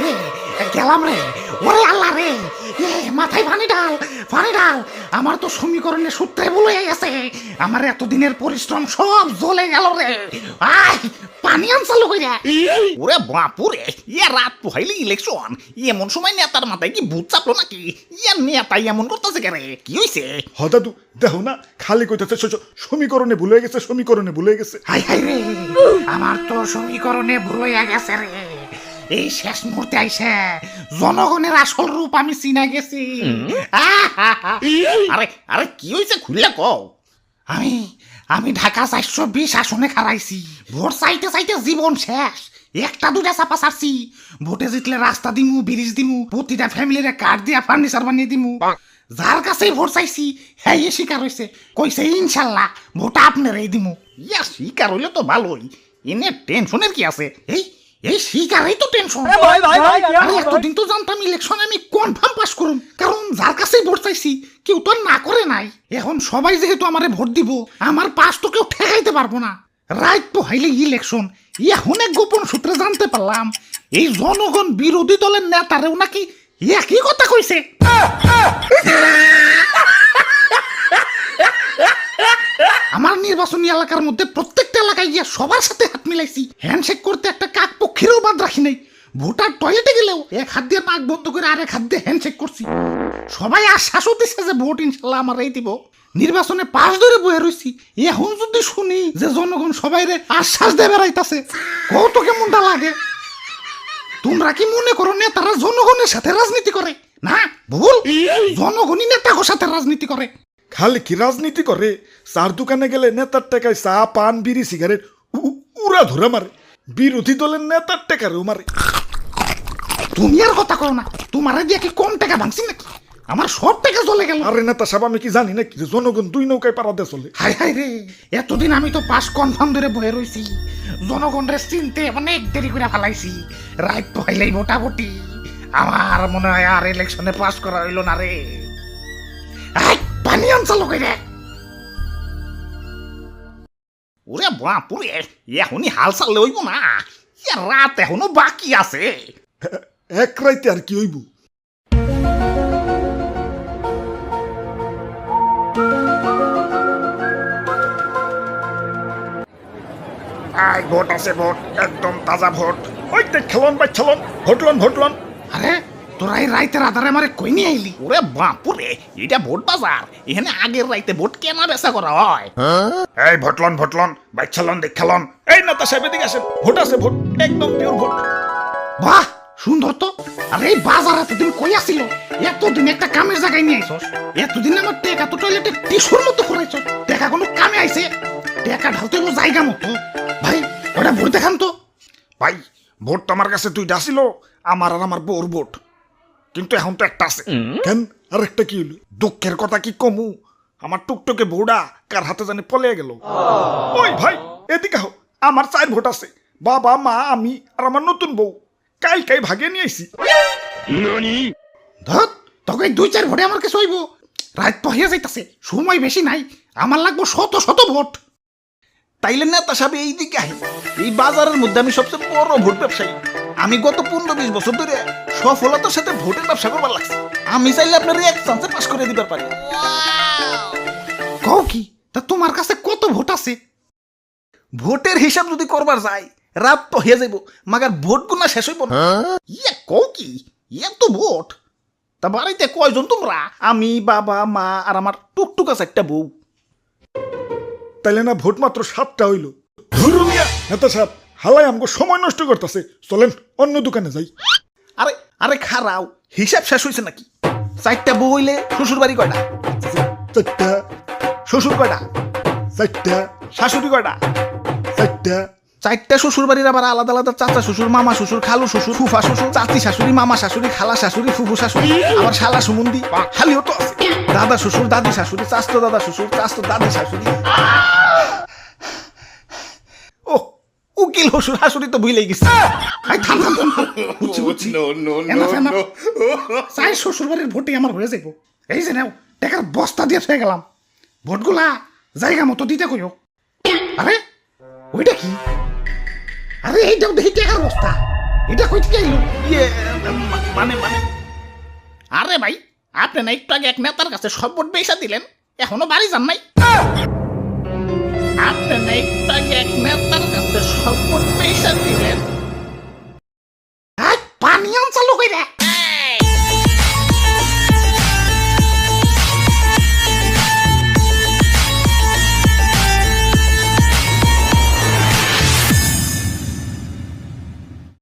রে গেলাম রে, ওরে আল্লাহ রে, মাথায় পানি ডাল, পানি ডাল। আমার তো সমীকরণের সূত্রে বলে গেছে, আমার এতদিনের পরিশ্রম সব জ্বলে গেল রে। আয় পানি আনসালো কইরা। ওরে বাপুরে, রাত পোহাইলে ইলেকশন, এমন সময় নেতার মাথায় কি ভূত চাপলো নাকি? নেতাই এমন করতেছে কে রে? কি হইছে? দাদু দেখো না, খালি কইতেছে সমীকরণে ভুলে গেছে, সমীকরণে ভুলে গেছে। হাই হাই রে, আমার তো সমীকরণে ভুল হইয়া গেছে রে। এই শেষ মুহূর্তে আইসে জনগণের আসল রূপ আমি চিনা গেছি। আরে আরে কি হইছে খুললে কও। আমি ঢাকা 420 আসনে খারাইছি। ভোট চাইতে চাইতে জীবন শেষ। একটা দুটা চাপা ছাড়ছি। ভোটে জিতলে রাস্তা দিমু, ব্রিজ দিমু, প্রতিটা ফ্যামিলিরে কার্ড দিয়া ফার্নিচার বানিয়ে দিমু। যার কাছেই ভোট চাইছি হ্যাঁ স্বীকার হইছে, কইছে ইনশাল্লাহ ভোট আপনারই দিমু। স্বীকার হইলে তো ভালোই, এনে টেনশনের কি আছে? এই শিকারই তো টেনশন। এতদিন তো জানতাম ইলেকশন আমি কনফার্ম পাস করুম, কারণ যার কাছেই ভোট চাইছি কেউ তো না করে নাই। এখন সবাই যেহেতু আমারে ভোট দিব, আমার পাস তো কেউ ঠেকাইতে পারবো না। রাইট পোহাইলে ইলেকশন। এখন এক গোপন সূত্রে জানতে পারলাম এই জনগণ বিরোধী দলের নেতারেও নাকি একই কথা কইছে। আমার নির্বাচনী এলাকার মধ্যে প্রত্যেকটা এলাকায় গিয়ে সবার সাথে হাত মিলাইছি। হ্যান্ডশেক করতে একটা কাক পক্ষীরও বাদ রাখি নাই। ভোটার টয়লেটে গেলেও এক হাত দিয়ে নাক বন্ধ করে আরেক হাত দিয়ে হ্যান্ডশেক করছি। সবাই আশ্বাসও দিচ্ছে যে ভোট ইনশাল্লাহ আমার এই দিব। নির্বাচনে পাশ ধরে বয়ে রইছি। এখন যদি শুনি যে জনগণ সবাইরে আশ্বাস দিয়ে বেড়াইতাছে, কত কেমনটা লাগে। তোমরা কি মনে করো নেতারা জনগণের সাথে রাজনীতি করে? না, ভুল। জনগণই নেতার সাথে রাজনীতি করে। খালি কি রাজনীতি করে? চার দোকানে গেলে নেতার টাকায় চা, পান, বিড়ি, সিগারেট উড়া ধরে মারে। বিরোধী দলের নেতার টাকারেও মারে। তুমি আর কথা কও না। তোমার দিয়ে কি কম টাকা ভাঙছি নাকি? আমার সব টাকা চলে গেল। আরে নেতা সাহেব, আমি কি জানি নাকি যে জনগণ দুই নৌকায় পারা দিয়ে চলে? হাই হাই রে, এতদিন আমি তো পাস কনফার্ম ধরে বয়ে রইছি। জনগণের চিনতে অনেক দেরি করে ফেলাইছি। রাইট তো হইলেই মোটামুটি। আমার মনে হয় আর ইলেকশনে পাস করা হইল না রে। পানি আনসালো কইরে। ওরে বাপুরে, এখনই হাল চাললে হইব না। রাত এখনো বাকি আছে। এক রাইতে আর কি হইব? ভোট আছে, ভোট একদম তাজা ভোট। ওই দেখ খেলন ভাই, খেলন, ভোটলন। আরে তোরা এই রাইতের আধারে আমারে কই নিয়ে আইলি? ওরে বাপুরে, এটা ভোট বাজার। এখানে আগের রাইতে ভোট কেনা বেচা করা হয়। এই ভোটলন ভাই, খেলন দেখ খেলন। এই নেতা সাহেব এদিকে আসেন, ভোট আছে, ভোট একদম পিওর ভোট। বাহ, সুন্দর তো। আরে এই বাজার এতদিন কই আসিল? এতদিন একটা কামের জায়গায় নিয়ে আইছস। এতদিন আমার টেকা তো টয়লেটে টিস্যুর মতো করেছ। টেকা কোনো কামে আইছে? টেকা ঢালতে হলো জায়গা মতো। ভাই ওটা ভোট দেখান তো। ভাই ভোট তো আমার কাছে দুইটা ছিল, আমার আর আমার বউর ভোট। কিন্তু এখন তো একটা আছে। কেন? আর একটা কি হইল? দুঃখের কথা কি কমু, আমার টুকটুকে বউডা কার হাতে জানি পলে গেল। ওই ভাই এদিকে হও, আমার 4 ভোট আছে। বাবা, মা, আমি আর আমার নতুন বউ কাই ভাগে নিয়ে আইছি। ধত, তোকে 2-4 ভোটে আমার কাছে হইব? রাত পহিয়া যাইতাছে, সময় বেশি নাই। আমার লাগবো শত শত ভোট। তাইলে নেতা সাহেব এইদিকে আহি। এই বাজারের মধ্যে আমি সবচেয়ে বড় ভোট ব্যবসায়ী। আমি গত 15-20 বছর ধরে সফলতার সাথে ভোটের ব্যবসা করবার লাগছে। আমি চাইলে আপনার এক চান্সে পাস করে দিবার পারি। কও কি? তা তোমার কাছে কত ভোট আছে? ভোটের হিসাব যদি করবার যাই রাত তো হয়ে যাইব, মাগার ভোট গুনা শেষ হইব না। কও কি এত ভোট? তা বাড়িতে কয়জন তোমরা? আমি, বাবা, মা আর আমার টুকটুক আছে একটা বউ। তাইলে না ভোট মাত্র 7টা হইল। নেতা সাহেব হালাই আমাকে সময় নষ্ট করতেছে, চলেন অন্য দোকানে যাই। আরে আরে খারাও, হিসাব শেষ হয়েছে নাকি? 4টা বউ হইলে শ্বশুর বাড়ি কয়টা? 4টা। শ্বশুর কয়টা? 4টা। শাশুড়ি কয়টা? 4টা। 4টা শ্বশুর বাড়ির আবার আলাদা আলাদা চাচা শ্বশুর, মামা শ্বশুর, খালু শ্বশুর, ফুফা শ্বশুর, চাচি শাশুড়ি, মামা শাশুড়ি, খালা শাশুড়ি, ফুফু শাশুড়ি, আবার শালা সুমন্দি, খালিও তো আছে। দাদা শ্বশুর, দাদি শাশুড়ি, চাচতো দাদা শ্বশুর, চাচতো দাদি শাশুড়ি। ও উকিল শ্বশুর শাশুড়ি তো ভুলেই গেছে। বুঝছি। চাই শ্বশুর বাড়ির ভোটে আমার হয়ে যাইব। এই যে নাও, টাকার বস্তা দিয়ে হয়ে গেলাম। ভোটগুলা জায়গা মতো দিতে কইও। আরে ওইটা কি? আরে এইটাও দেখি টাকার বস্তা। এটা কইতে গেলো ইয়ে মানে মানে আরে ভাই আপনি না একটু আগে এক নেতার কাছে সব ভোট বেসা দিলেন এখনো বাড়ি যান নাই আপনি না একটু আগে এক নেতার কাছে সব ভোট বেসা দিলেন পানি আন চালু কইরা